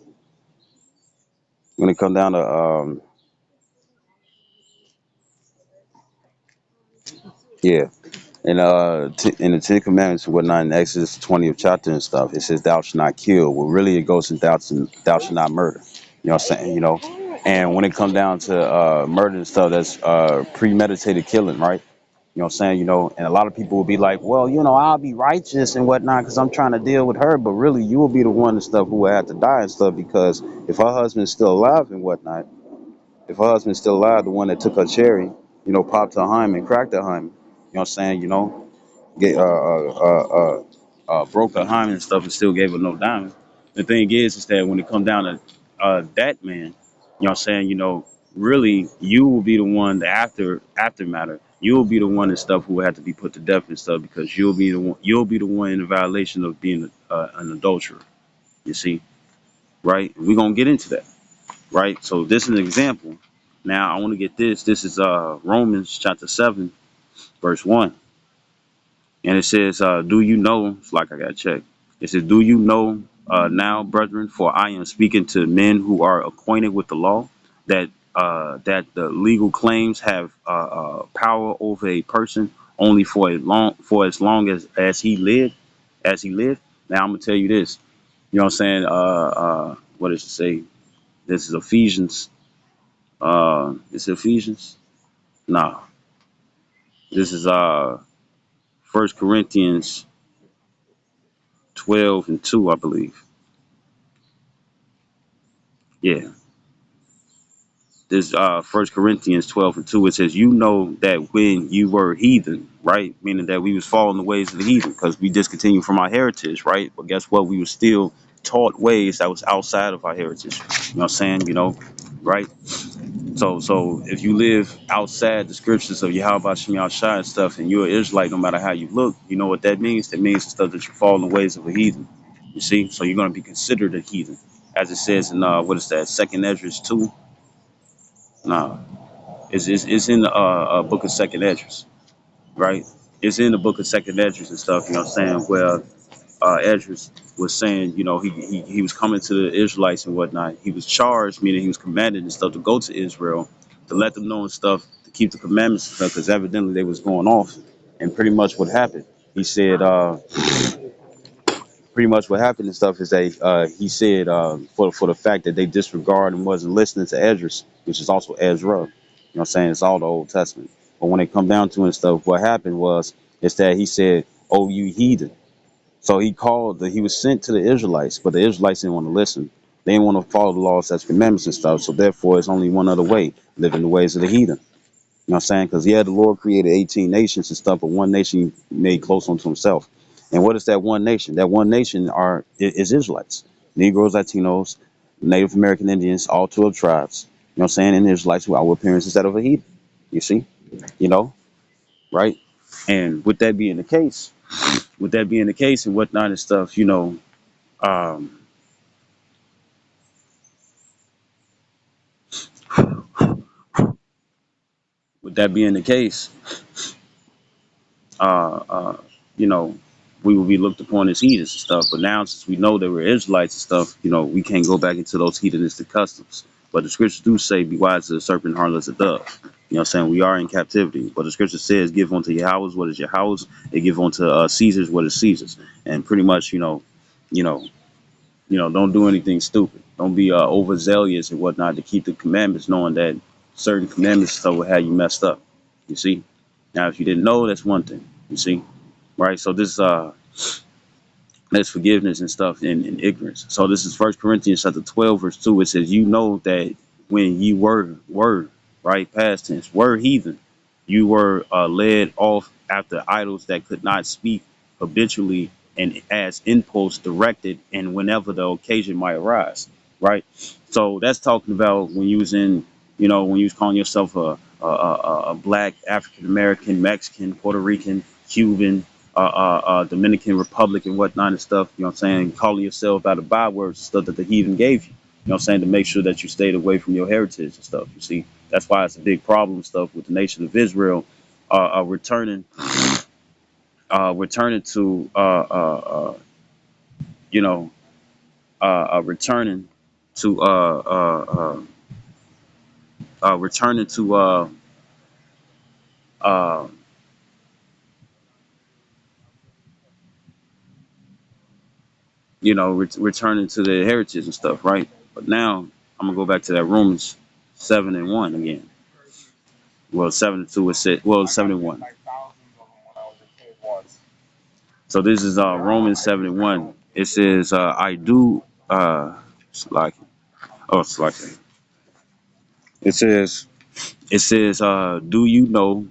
[SPEAKER 1] when it come down to yeah, and in the Ten Commandments and whatnot, in Exodus 20th chapter and stuff, it says thou shalt not kill. Well, really it goes in thou shalt not murder. You know what I'm saying? And when it come down to murder and stuff, that's premeditated killing, right? You know what I'm saying? And a lot of people will be like, well, I'll be righteous and whatnot because I'm trying to deal with her. But really, you will be the one and stuff who will have to die and stuff, because if her husband's still alive and whatnot, if her husband's still alive, the one that took her cherry, popped her hymen, cracked her hymen, you know what I'm saying? Get, broke her hymen and stuff and still gave her no diamond. The thing is that when it come down to that man, you know what I'm saying, really you will be the one, the aftermatter. You'll be the one and stuff who will have to be put to death and stuff because you'll be the one in the violation of being an adulterer. You see, right? We're gonna get into that, right? So this is an example. Now I want to get this. This is Romans chapter 7, verse 1. And it says, do you know, it's like I got to check. It says, do you know now, brethren, for I am speaking to men who are acquainted with the law, that the legal claims have power over a person only for as long as he lived. Now I'm gonna tell you this. You know what I'm saying? What does it say? This is Ephesians. Is it Ephesians? Nah. This is First Corinthians 12 and 2, I believe. Yeah, this First Corinthians 12 and 2. It says, you know that when you were heathen, right? Meaning that we was following the ways of the heathen because we discontinued from our heritage, right? But guess what? We were still taught ways that was outside of our heritage. You know what I'm saying? Right? So if you live outside the scriptures of Yahweh Shem Yahshua and stuff, and you're an Israelite, no matter how you look, you know what that means? That means the stuff that you follow the ways of a heathen. You see? So you're gonna be considered a heathen. As it says in what is that, second Ezra 2. No, it's in the book of Second Esdras, right? It's in the book of Second Esdras and stuff. You know what I'm saying? Where Esdras was saying, he was coming to the Israelites and whatnot. He was charged, meaning he was commanded and stuff to go to Israel to let them know and stuff to keep the commandments and stuff, because evidently they was going off. And pretty much what happened, he said. Pretty much what happened and stuff is that he said for the fact that they disregard and wasn't listening to Esdras, which is also Ezra. You know what I'm saying? It's all the Old Testament. But when it come down to it and stuff, what happened was is that he said, "Oh, you heathen." So he was sent to the Israelites, but the Israelites didn't want to listen. They didn't want to follow the laws, statutes, commandments and stuff. So therefore, it's only one other way: live in the ways of the heathen. You know what I'm saying? Because yeah, the Lord created 18 nations and stuff, but one nation he made close unto himself. And what is that one nation? That one nation is Israelites, Negroes, Latinos, Native American Indians, all 12 tribes. You know what I'm saying? And Israelites who our parents instead of a heathen. You see? You know, right? And with that being the case and whatnot and stuff, um, with that being the case, uh, uh, you know, we will be looked upon as heathens and stuff. But now, since we know that we're Israelites and stuff, we can't go back into those heathenistic customs. But the scriptures do say, "Be wise as a serpent, harmless as a dove." You know what I'm saying? We are in captivity. But the scripture says, "Give unto Yahweh what is Yahweh, and give unto Caesar's what is Caesar's." And pretty much, you know, don't do anything stupid. Don't be overzealous and whatnot to keep the commandments, knowing that certain commandments and stuff will have you messed up. You see? Now, if you didn't know, that's one thing. You see? Right? So this there's forgiveness and stuff in ignorance. So this is First Corinthians chapter 12, verse 2. It says, you know that when ye were right, past tense, were heathen, you were led off after idols that could not speak habitually and as impulse directed and whenever the occasion might arise. Right. So that's talking about when you was when you was calling yourself a black, African American, Mexican, Puerto Rican, Cuban, Dominican Republic and whatnot and stuff, you know what I'm saying, calling yourself by the bywords and stuff that the heathen gave you. You know what I'm saying, to make sure that you stayed away from your heritage and stuff. You see, that's why it's a big problem and stuff with the nation of Israel returning to you know returning to returning to uh, returning to their heritage and stuff, right? But now I'm gonna go back to that Romans 7:1 again. Well, 7:2 it said. Well, 7:1. So this is Romans 7:1. It says, "I do." It's like it's like it says. It says, "Do you know,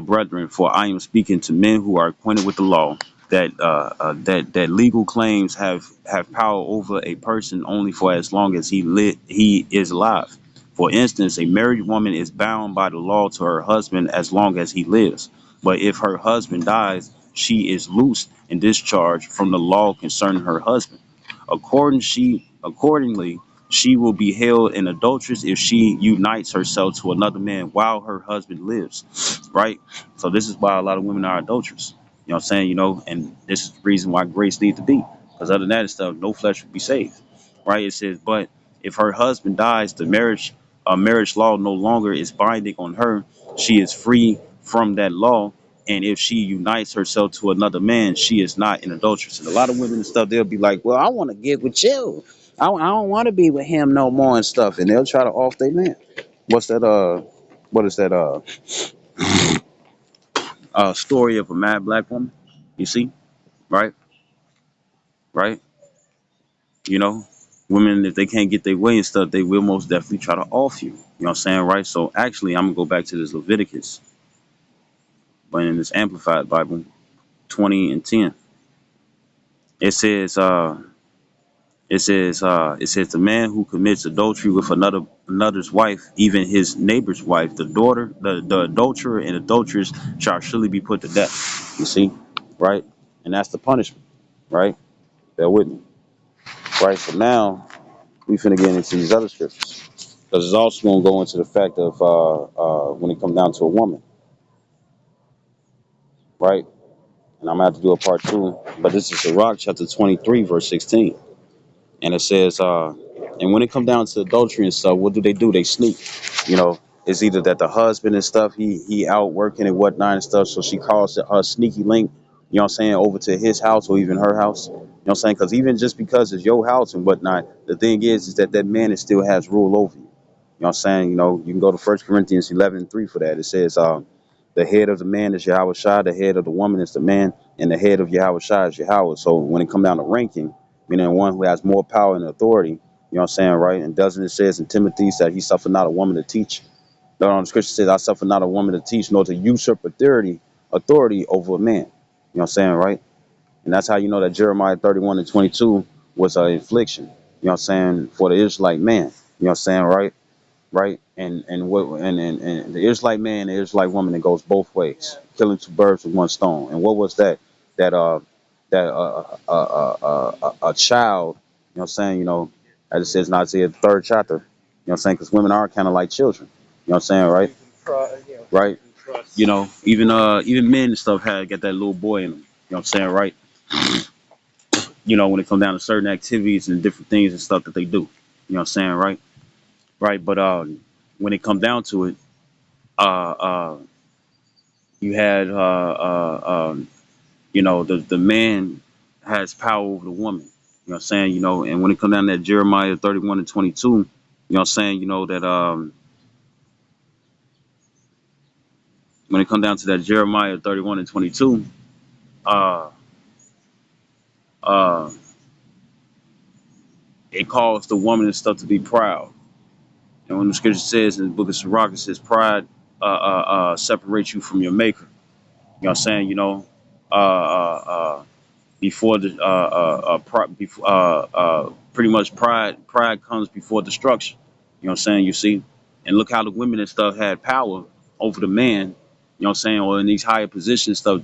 [SPEAKER 1] brethren? For I am speaking to men who are acquainted with the law, that legal claims have power over a person only for as long as he is alive. For instance, a married woman is bound by the law to her husband as long as he lives. But if her husband dies, she is loosed and discharged from the law concerning her husband. Accordingly, she will be held an adulteress if she unites herself to another man while her husband lives. Right? So this is why a lot of women are adulterous. You know what I'm saying? And this is the reason why grace needs to be. Because other than that stuff, no flesh will be saved. Right? It says, but if her husband dies, the marriage law no longer is binding on her. She is free from that law. And if she unites herself to another man, she is not an adulteress. And a lot of women and stuff, they'll be like, well, I want to get with you. I don't want to be with him no more and stuff. And they'll try to off their man. What's that? What is that? Story of a mad black woman. You see, right, right. You know, women, if they can't get their way and stuff, they will most definitely try to off you. You know what I'm saying, right? So actually, I'm gonna go back to this Leviticus, but in this Amplified Bible, 20 and 10, it says, it says the man who commits adultery with another's wife, even his neighbor's wife, the adulterer and adulteress shall surely be put to death. You see, right? And that's the punishment, right? Bear with me, right? So now we finna get into these other scriptures because it's also gonna go into the fact of when it comes down to a woman, right? And I'm gonna have to do a part two, but this is Sirach chapter 23, verse 16. And it says, and when it come down to adultery and stuff, what do? They sneak. You know, it's either that the husband and stuff, he out working and whatnot and stuff, so she calls her sneaky link, you know what I'm saying, over to his house or even her house. You know what I'm saying? Because even just because it's your house and whatnot, the thing is that that man is still has rule over you. You know what I'm saying? You know, you can go to 1 Corinthians 11:3 for that. It says, the head of the man is Yahweh Shai, the head of the woman is the man, and the head of Yahweh Shai is Yahweh. So when it come down to ranking, meaning one who has more power and authority, you know what I'm saying, right? And doesn't it says in Timothy that he suffered not a woman to teach? No, the scripture says, I suffer not a woman to teach, nor to usurp authority over a man. You know what I'm saying, right? And that's how you know that Jeremiah 31:22 was an infliction, you know what I'm saying, for the Israelite man. You know what I'm saying, right? Right? And the Israelite man, the Israelite woman, it goes both ways, killing two birds with one stone. And what was that? That a child, you know what I'm saying, as it says in Isaiah the third chapter, you know what I'm saying, because women are kind of like children, you know what I'm saying, right? Right? Even men and stuff had get that little boy in them, you know what I'm saying, right? When it comes down to certain activities and different things and stuff that they do, you know what I'm saying, right? Right, but when it comes down to it, uh, uh, you had the man has power over the woman. You know what I'm saying? And when it comes down to that Jeremiah 31:22, you know what I'm saying, that when it comes down to that Jeremiah 31:22, uh uh it calls the woman and stuff to be proud. And when the scripture says in the book of Sirach, it says pride separates you from your maker. You know what I'm saying? Uh uh uh before the pretty much pride comes before destruction. You know what I'm saying? You see, and look how the women and stuff had power over the man. You know what I'm saying? Or in these higher positions stuff,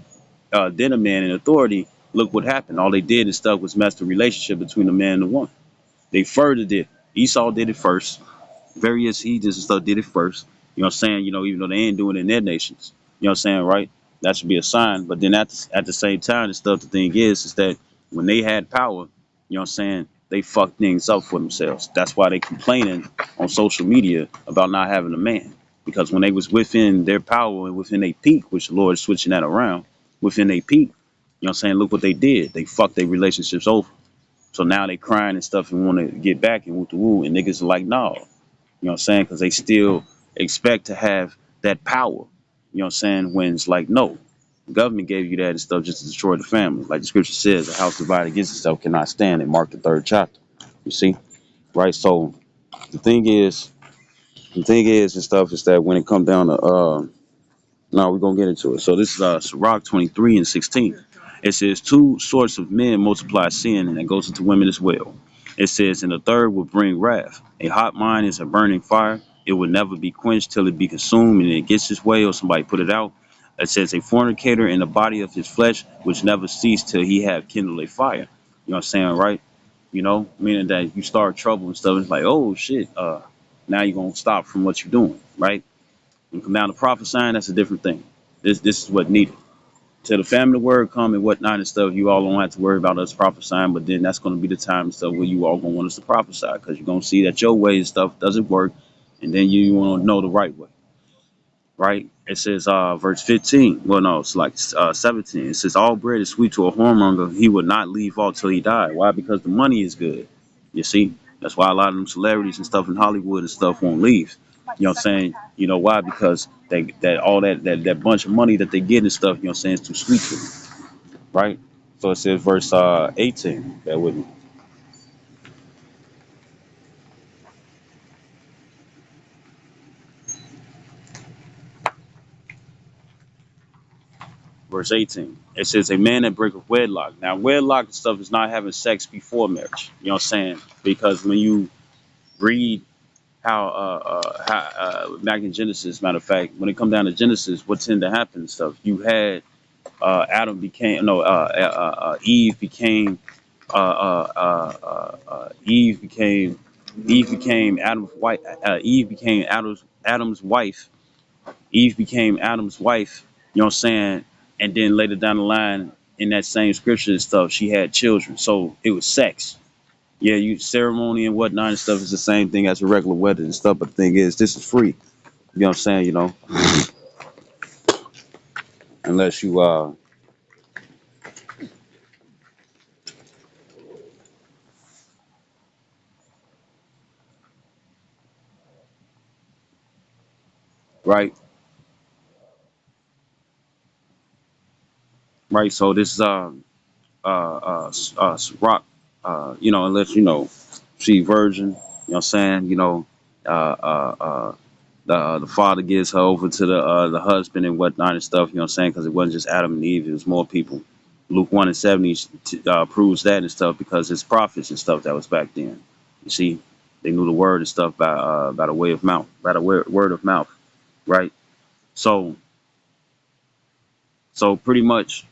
[SPEAKER 1] than a man in authority. Look what happened. All they did and stuff was mess the relationship between the man and the woman. They furthered it. Esau did it first. Various heathens and stuff did it first. You know what I'm saying? Even though they ain't doing it in their nations. You know what I'm saying, right? That should be a sign. But then at the same time and stuff, the thing is that when they had power, you know what I'm saying, they fucked things up for themselves. That's why they complaining on social media about not having a man. Because when they was within their power and within a peak, which the Lord is switching that around, within a peak, you know what I'm saying, look what they did. They fucked their relationships over. So now they crying and stuff and want to get back and woo to woo. And niggas are like, no. You know what I'm saying? Because they still expect to have that power. You know what I'm saying? When it's like, no, the government gave you that and stuff just to destroy the family. Like the scripture says, a house divided against itself cannot stand in Mark the third chapter. You see? Right? So the thing is and stuff is that when it comes down to, now we're going to get into it. So this is Sirach 23:16. It says two sorts of men multiply sin, and it goes into women as well. It says, and the third will bring wrath. A hot mine is a burning fire. It will never be quenched till it be consumed, and it gets its way or somebody put it out. It says, a fornicator in the body of his flesh, which never cease till he have kindled a fire. You know what I'm saying, right? You know, meaning that you start trouble and stuff. It's like, oh shit, now you're gonna stop from what you're doing, right? When you come down to prophesying, that's a different thing. This is what needed. Till the family word come and whatnot and stuff, you all don't have to worry about us prophesying, but then that's gonna be the time and stuff where you all gonna want us to prophesy because you're gonna see that your way and stuff doesn't work, and then you wanna know the right way, right? It says verse 15. Well no, it's like 17. It says all bread is sweet to a whoremonger, he would not leave off till he died. Why? Because the money is good. You see? That's why a lot of them celebrities and stuff in Hollywood and stuff won't leave. You know what I'm saying? You know why? Because they that all that bunch of money that they get and stuff, you know what I'm saying, it's too sweet for them, right? So it says verse 18. Bear with me. Verse 18. It says a man that breaketh wedlock. Now wedlock and stuff is not having sex before marriage. You know what I'm saying? Because when you read how back in Genesis, matter of fact, when it come down to Genesis, what tended to happen and stuff, you had Adam became no Eve became Eve became Adam's wife. Eve became Adam's wife. Eve became Adam's wife. You know what I'm saying? And then later down the line, in that same scripture and stuff, she had children. So it was sex. Yeah, you ceremony and whatnot and stuff is the same thing as a regular wedding and stuff. But the thing is, this is free. You know what I'm saying? You know, unless you right, right. So this is rock, you know, unless you know she virgin. You know what I'm saying? You know, uh, uh, uh, the father gives her over to the husband and whatnot and stuff. You know what I'm saying? Because it wasn't just Adam and Eve; it was more people. Luke 1:70 proves that and stuff because it's prophets and stuff that was back then. You see, they knew the word and stuff by the way of mouth, by the word of mouth, right? So so pretty much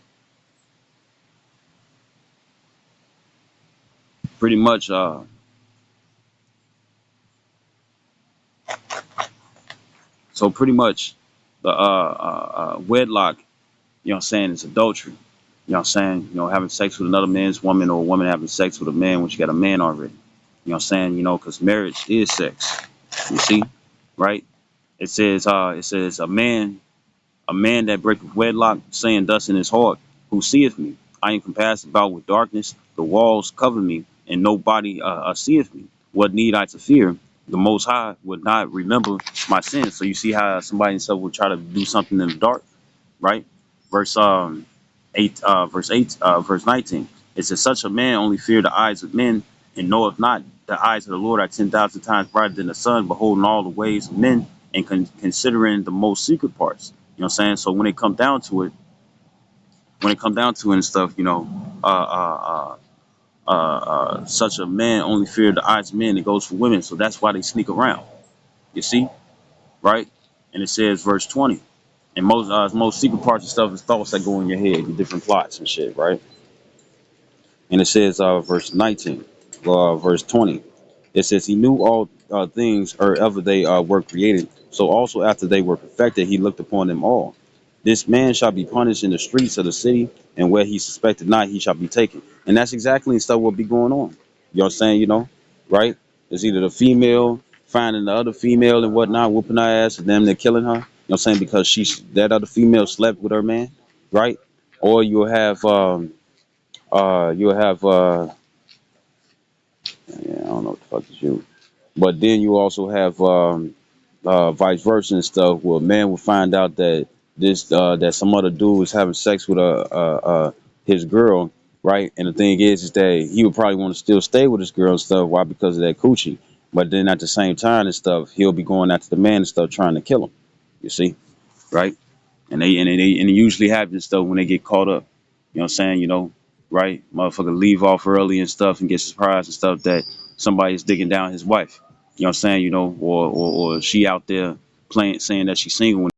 [SPEAKER 1] pretty much the wedlock, you know what I'm saying, is adultery. You know what I'm saying? You know, having sex with another man's woman or a woman having sex with a man when she got a man already. You know what I'm saying? You know, because marriage is sex. You see, right? It says a man that breaketh wedlock, saying thus in his heart, who seeth me? I am compassed about with darkness, the walls cover me, and nobody seeth me. What need I to fear? The Most High would not remember my sins. So you see how somebody and stuff would try to do something in the dark, right? Verse 19. It says, such a man only fear the eyes of men, and knoweth not the eyes of the Lord are 10,000 times brighter than the sun, beholding all the ways of men and considering the most secret parts. You know what I'm saying? So when it come down to it and stuff, you know, such a man only fear the eyes of men. It goes for women, so that's why they sneak around. You see, right? And it says verse 20. And most secret parts and stuff is thoughts that go in your head, the different plots and shit, right? And it says verse 19, verse 20. It says he knew all things or ever they were created. So also after they were perfected, he looked upon them all. This man shall be punished in the streets of the city, and where he suspected not, he shall be taken. And that's exactly stuff what be going on. You know what I'm saying? You know, right? It's either the female finding the other female and whatnot, whooping her ass, and them they're killing her. You know what I'm saying? Because that other female slept with her man, right? Or you'll have yeah, I don't know what the fuck is you. But then you also have vice versa and stuff where a man will find out that that some other dude is having sex with his girl, right? And the thing is that he would probably want to still stay with his girl and stuff. Why? Because of that coochie. But then at the same time and stuff, he'll be going after the man and stuff, trying to kill him. You see, right? And it usually happens stuff when they get caught up. You know what I'm saying? Right? Motherfucker leave off early and stuff and get surprised and stuff that somebody's digging down his wife. You know what I'm saying? Or she out there playing saying that she's single